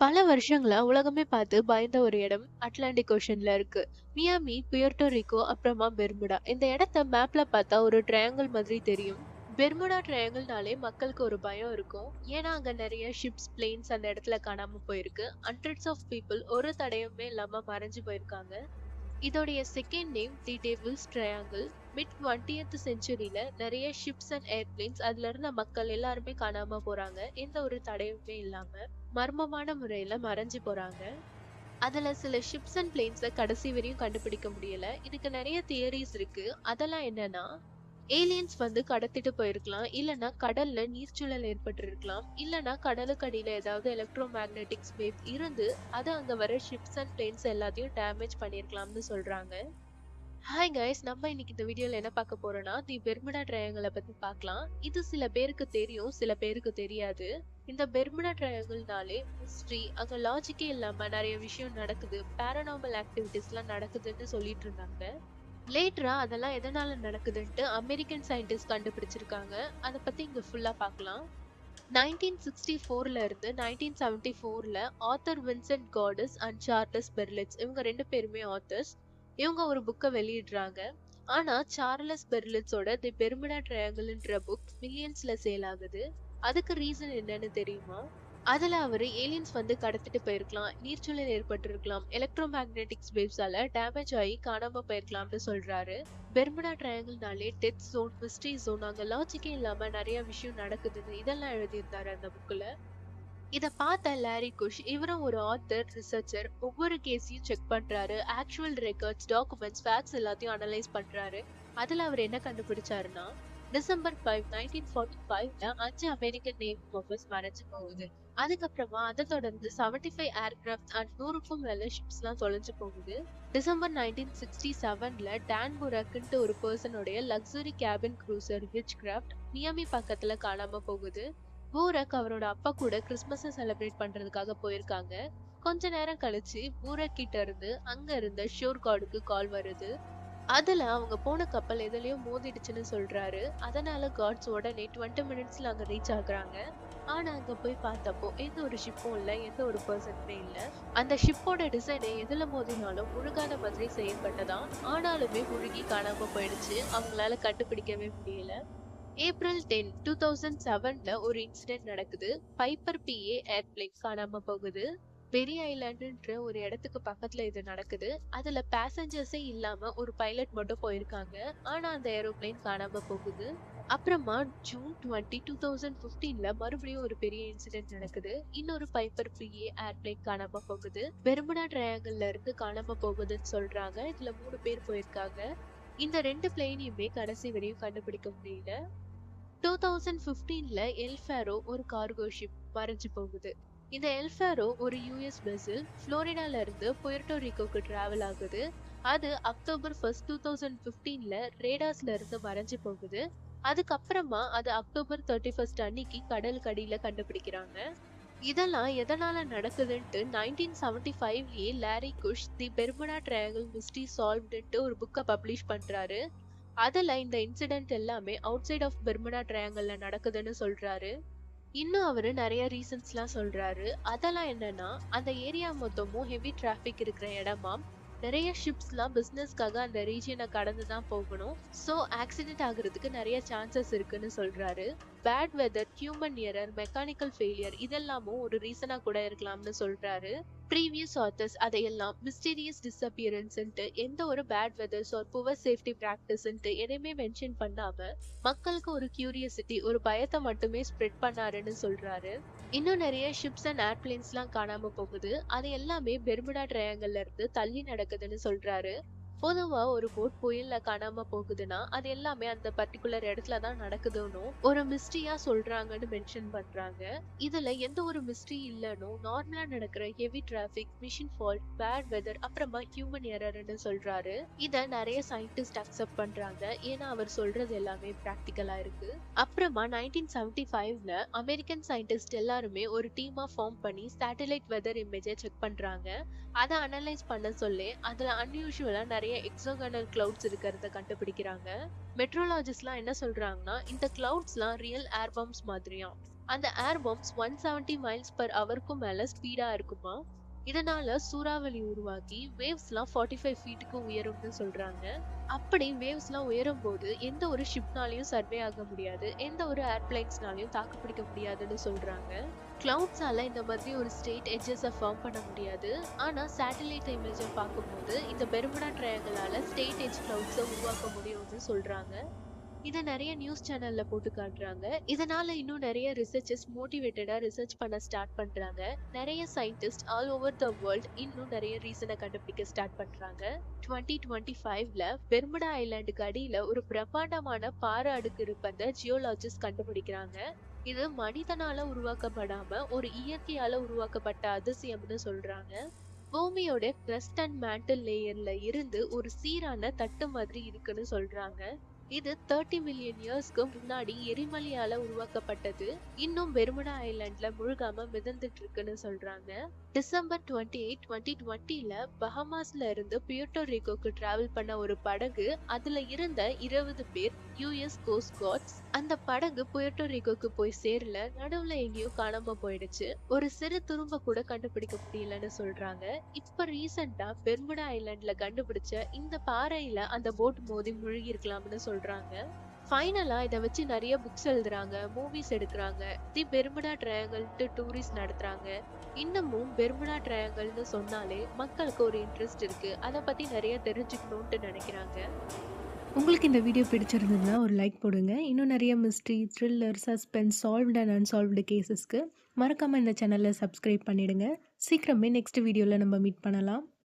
பல வருஷங்களா உலகமே பார்த்து பயந்த ஒரு இடம் அட்லாண்டிக் ஓஷன்ல இருக்கு. மியாமி, புயர்ட்டோ ரிக்கோ, அப்புறமா பெர்முடா. இந்த இடத்த மேப்ல பார்த்தா ஒரு ட்ரையாங்கிள் மாதிரி தெரியும். பெர்முடா ட்ரையாங்கிள்னாலே மக்களுக்கு ஒரு பயம் இருக்கும். ஏன்னா அங்க நிறைய ஷிப்ஸ், பிளேன்ஸ் அந்த இடத்துல காணாம போயிருக்கு. ஹண்ட்ரட்ஸ் ஆஃப் பீப்புள் ஒரு தடயமே இல்லாம மறைஞ்சு போயிருக்காங்க. இதோடைய செகண்ட் நேம் தி டேபிள்ஸ் ட்ரையாங்கிள். மிட் 20th செஞ்சுரியில நிறைய ஷிப்ஸ் அண்ட் ஏர்பிளேன்ஸ் அதுல இருந்த மக்கள் எல்லாருமே காணாம போறாங்க. எந்த ஒரு தடயமுமே இல்லாம மர்மமான முறையில மறைஞ்சு போறாங்க. அதுல சில ஷிப்ஸ் அண்ட் பிளேன்ஸ கடைசி வரையும் கண்டுபிடிக்க முடியல. இதுக்கு நிறைய தியரிஸ் இருக்கு. அதெல்லாம் என்னன்னா, ஏலியன்ஸ் வந்து கடத்திட்டு போயிருக்கலாம், இல்லனா கடல்ல நீர்ச்சூழல் ஏற்பட்டிருக்கலாம், இல்லனா கடலுக்கு அடியில ஏதாவது எலக்ட்ரோ மேக்னெட்டிக்ஸ் வேவ் இருந்து அது அங்க வர ஷிப்ஸ் அண்ட் பிளேன்ஸ் எல்லாத்தையும் டேமேஜ் பண்ணிருக்கலாம்னு சொல்றாங்க. ஹாய் கைஸ், நம்ம இன்னைக்கு இந்த வீடியோல என்ன பார்க்க போறோம்னா, தி பெர்முடா ட்ரையாங்கிளை பத்தி பார்க்கலாம். இது சில பேருக்கு தெரியும், சில பேருக்கு தெரியாது. இந்த பெர்முடா ட்ரையாங்கிள்னாலே மிஸ்ட்ரி, அங்க லாஜிக்கே இல்லாம நிறைய விஷயம் நடக்குது, பேரநார்மல் ஆக்டிவிட்டிஸ்லாம் நடக்குதுன்னு சொல்லிட்டு இருந்தாங்க. லேட்டரா அதெல்லாம் எதனால நடக்குதுன்ட்டு அமெரிக்கன் சயின்டிஸ்ட் கண்டுபிடிச்சிருக்காங்க. அதை பத்தி இங்க ஃபுல்லா பார்க்கலாம். 1964ல இருந்து 1974ல author Vincent Gaddis and Charles Berlitz இவங்க ரெண்டு பேருமே ஆத்தர்ஸ். இவங்க ஒரு புக்கை வெளியிடுறாங்க. ஆனா சார்லஸ் பெர்லிட்ஸோட தி பெர்முடா ட்ரையாங்கிள்ன்ற புக் மில்லியன்ஸ்ல சேல் ஆகுது. அதுக்கு ரீசன் என்னன்னு தெரியுமா? அதுல அவரு ஏலியன்ஸ் வந்து கடத்திட்டு போயிருக்கலாம், நீர்ச்சூழல் ஏற்பட்டிருக்கலாம், எலக்ட்ரோ மேக்னெட்டிக்ஸ் வேவ்ஸால டேமேஜ் ஆகி காணாம போயிருக்கலாம்னு சொல்றாரு. பெர்முடா ட்ரையாங்கிள்னாலே டெத் ஜோன், மிஸ்ட்ரி ஜோன், அங்க லாஜிக்கே இல்லாம நிறைய விஷயம் நடக்குதுன்னு இதெல்லாம் எழுதியிருந்தாரு அந்த புக்ல. இத பார்த்த லாரி குஷ், இவரும் ஒரு ஆத்தர், ரிசர்ச்சர், ஒவ்வொரு கேஸையும் செக் பண்றாரு. ஆக்சுவல் ரெக்கார்ட்ஸ், டாக்குமெண்ட்ஸ், ஃபேக்ட்ஸ் எல்லாத்தையும் அனலைஸ் பண்றாரு. அதுல அவர் என்ன கண்டுபிடிச்சாருன்னா, டிசம்பர் 5, 1945ல 5 அமெரிக்கன் நேவி ஆஃபீஸ் மறைஞ்சு போகுது. அதுக்கப்புறமா அதை தொடர்ந்து 75 ஏர்கிராஃப்ட் அண்ட் 100க்கும் மேல ஷிப்ஸ் எல்லாம் தொலைஞ்சு போகுது. டிசம்பர் 1967ல டான் புராக்ன்ட்டு ஒரு பர்சனுடைய luxury cabin cruiser Witchcraft Miami பக்கத்துல காணாம போகுது. பூரக் அவரோட அப்பா கூட கிறிஸ்மஸை செலிப்ரேட் பண்றதுக்காக போயிருக்காங்க. கொஞ்ச நேரம் கழிச்சு பூரக் கிட்ட இருந்து அங்க இருந்த ஷோர் கார்டுக்கு கால் வருது. அதுல அவங்க போன கப்பல் எதுலயோ மோதிடுச்சுன்னு சொல்றாரு. அதனால கார்ட்ஸ் உடனே 20 மினிட்ஸ்ல அங்க ரீச் ஆகுறாங்க. ஆனா அங்க போய் பார்த்தப்போ எந்த ஒரு ஷிப்பும் இல்ல, எந்த ஒரு பர்சனுமே இல்ல. அந்த ஷிப்போட டிசைனை எதுல மோதினாலும் முழுகாத மாதிரி செய்யப்பட்டதா. ஆனாலுமே முழுகி காணாம போயிடுச்சு. அவங்களால கண்டுபிடிக்கவே முடியல. ஏப்ரல் 10, 2007ல ஒரு இன்சிடென்ட் நடக்குது. பைப்பர் PA ஏர்பிளேன் காணாம போகுது. பெரிய ஐலாண்டுன்ற ஒரு இடத்துக்கு பக்கத்துல இது நடக்குது. அதுல பேசஞ்சர்ஸே இல்லாம ஒரு பைலட் மட்டும் போயிருக்காங்க. ஆனா அந்த ஏரோப்ளேன் காணாம போகுது. அப்புறமா ஜூன் 20, 2015ல மறுபடியும் ஒரு பெரிய இன்சிடென்ட் நடக்குது. இன்னொரு பைப்பர் PA ஏர்பிளேன் காணாம போகுது. பெர்முடா ட்ரையாங்கிள்ல இருந்து காணாம போகுதுன்னு சொல்றாங்க. இதுல 3 பேர் போயிருக்காங்க. இந்த 2 பிளேனையுமே கடைசி வரையும் கண்டுபிடிக்க முடியல. 2015ல எல்ஃபாரோ ஒரு கார்கோ ஷிப் மறைஞ்சு போகுது. இந்த எல்ஃபாரோ ஒரு US வெசல் புளோரிடால இருந்து புயர்ட்டோ ரிக்கோக்கு டிராவல் ஆகுது. அது அக்டோபர் 1, 2015ல ரேடார்ஸ்ல இருந்து மறைஞ்சு போகுது. அதுக்கப்புறமா அது அக்டோபர் 31 அன்னைக்கு கடலுக்கு அடியில கண்டுபிடிக்கிறாங்க. இதெல்லாம் எதனால நடக்குதுன்ட்டு 1975லயே லாரி குஷ் தி பெர்முடா ட்ரையாங்கிள் மிஸ்ட்ரி சால்வ்டுன்ட்டு ஒரு புக்கை பப்ளிஷ் பண்றாரு. அதுல இந்த இன்சிடென்ட் எல்லாமே அவுட் சைட் ஆஃப் பெர்முடா ட்ரையாங்கிள்ல நடக்குதுன்னு சொல்றாரு. இன்னும் அவரு நிறைய ரீசன்ஸ்லாம் சொல்றாரு. அதெல்லாம் என்னன்னா, அந்த ஏரியா மொத்தமும் ஹெவி டிராபிக் இருக்கிற இடமா, நிறைய ஷிப்ஸ்லாம் பிசினஸ்க்காக அந்த ரீஜியனை கடந்து தான் போகணும். ஸோ ஆக்சிடென்ட் ஆகுறதுக்கு நிறைய சான்சஸ் இருக்குன்னு சொல்றாரு. Bad weather, human error, mechanical failure இதெல்லாமும் ஒரு ரீசனா கூட இருக்கலாம்னு சொல்றாரு. ப்ரீவியஸ் ஆத்தர்ஸ் அதையெல்லாம் மிஸ்டீரியஸ் டிஸ்அப்பியரன்ஸ்ன்ட்டு எந்த ஒரு bad weathers or poor safety ப்ராக்டிஸ்ன்ட்டு எதையுமே மென்ஷன் பண்ணாம மக்களுக்கு ஒரு கியூரியாசிட்டி, ஒரு பயத்தை மட்டுமே ஸ்ப்ரெட் பண்ணாருன்னு சொல்றாரு. இன்னும் நிறைய ஷிப்ஸ் அண்ட் ஏர்பிளேன்ஸ்லாம் காணாம போகுது. அது எல்லாமே பெர்முடா ட்ரையாங்கிள்ல இருந்து தள்ளி நடக்குதுன்னு சொல்றாரு. பொதுவா ஒரு போட் புயல்ல காணாம போகுதுன்னா அது எல்லாமே அந்த பர்டிகுலர் இடத்துல தான் நடக்குதுன்னும் ஒரு மிஸ்ட்ரியா சொல்றாங்கன்னு மென்ஷன் பண்றாங்க. இதுல எந்த ஒரு மிஸ்ட்ரி இல்லைன்னு நார்மலா நடக்கிற heavy traffic, machine fault, bad weather, அப்புறமா ஹியூமன் எரர்னு சொல்றாரு. இத நிறைய சயின்டிஸ்ட் அக்செப்ட் பண்றாங்க. ஏன்னா அவர் சொல்றது எல்லாமே பிராக்டிக்கலா இருக்கு. அப்புறமா 1975ல அமெரிக்கன் சயின்டிஸ்ட் எல்லாருமே ஒரு டீமா ஃபார்ம் பண்ணி சேட்டலைட் வெதர் இமேஜை செக் பண்றாங்க. அதை அனலைஸ் பண்ண சொல்லி அதுல அன்யூஷுவலா நிறைய எக்ஸோகனல் கிளவுட்ஸ் இருக்கிறத கண்டுபிடிக்கிறாங்க. மெட்ரோலாஜிஸ்ட்லாம் என்ன சொல்றாங்கன்னா, இந்த கிளவுட்ஸ்லாம் ரியல் ஏர் பம்ப்ஸ் மாதிரியாம். அந்த ஏர் பாம்ப்ஸ் 170 மைல்ஸ் பெர் ஹவர்க்கும் மேல ஸ்பீடா இருக்குமா. இதனால சூறாவளி உருவாகி வேவ்ஸ்லாம் 45 ஃபீட்டுக்கு உயரும்னு சொல்றாங்க. அப்படி வேவ்ஸ்லாம் உயரும்போது எந்த ஒரு ஷிப்னாலயும் சர்வே ஆக முடியாது. எந்த ஒரு ஏர்பிளைன்ஸ்னாலயும் தாக்குப்பிடிக்க முடியாதுன்னு சொல்றாங்க. கிளவுட்ஸால இந்த மாதிரி ஒரு ஸ்ட்ரெயிட் எட்ஜஸ ஃபார்ம் பண்ண முடியாது. ஆனா சேட்டலைட் இமேஜ பார்க்கும்போது இந்த பெர்முடா ட்ரையாங்கிளால ஸ்ட்ரெயிட் எட்ஜ் கிளவுட்ஸ உருவாக்க முடியும்னு சொல்றாங்க. இத நெறைய நியூஸ் சேனல்ல போட்டு காட்டுறாங்க. இதனால இன்னும் நெறைய ரிசர்ச்சர்ஸ் மோட்டிவேட்டடா ரிசர்ச் பண்ண ஸ்டார்ட் பண்றாங்க. நெறைய scientist all over the world இன்னும் நெறைய ரீசன கண்டுபிடிக்க ஸ்டார்ட் பண்றாங்க. 2025ல பெர்முடா ஐலாண்டுக்கு அடியில ஒரு பிரம்மாண்டமான பாறை அடுக்கு இருப்பத ஜியோலாஜிஸ்ட் கண்டுபிடிக்கிறாங்க. இது மனிதனால உருவாக்கப்படாம ஒரு இயற்கையால உருவாக்கப்பட்ட அதிசயம்னு சொல்றாங்க. பூமியோட கிரஸ்ட் அண்ட் மேண்டில் லேயர்ல இருந்து ஒரு சீரான தட்டு மாதிரி இருக்குன்னு சொல்றாங்க. இது 30 மில்லியன் இயர்ஸ்க்கு முன்னாடி எரிமலையால உருவாக்கப்பட்டது. இன்னும் பெர்முடா ஐலாண்ட்ல முழுகாம மிதந்துட்டு இருக்குன்னு சொல்றாங்க. டிசம்பர் 28, 2020ல பஹமாஸ்ல இருந்து பியூர்ட்டோ ரிகோக்கு டிராவல் பண்ண ஒரு படகு, அதுல இருந்த 20 பேர் யுஎஸ் கோஸ்ட் கார்ட்ஸ். அந்த படகு புயர்ட்டோ ரிகோக்கு போய் சேரல, நடுவுல எங்கேயோ காணாம போயிடுச்சு. ஒரு சிறு துரும்ப கூட கண்டுபிடிக்க முடியலன்னு சொல்றாங்க. இப்ப ரீசெண்டா பெர்முடா ஐலாண்ட்ல கண்டுபிடிச்ச இந்த பாறையில அந்த போட் மோதி முழுகி இருக்கலாம்னு சொல்றாங்க. ஃபைனலா இத வச்சு நெறைய புக்ஸ் எழுதுறாங்க, மூவிஸ் எடுக்குறாங்க. தி பெர்முடா ட்ரையாங்கிள்ன்ட்டு டூரிஸ்ட் நடத்துறாங்க. இன்னமும் பெர்முடா ட்ரையாங்கிள்னு சொன்னாலே மக்களுக்கு ஒரு இன்ட்ரெஸ்ட் இருக்கு. அத பத்தி நெறைய தெரிஞ்சுக்கணும்ட்டு நெனைக்கிறாங்க. உங்களுக்கு இந்த வீடியோ பிடிச்சிருந்ததுன்னா ஒரு லைக் போடுங்க. இன்னும் நிறைய mystery, thriller, suspense, solved and unsolved கேஸஸ்க்கு மறக்காம இந்த சேனலை சப்ஸ்கிரைப் பண்ணிடுங்க. சீக்கிரமே நெக்ஸ்ட் வீடியோல நம்ம மீட் பண்ணலாம்.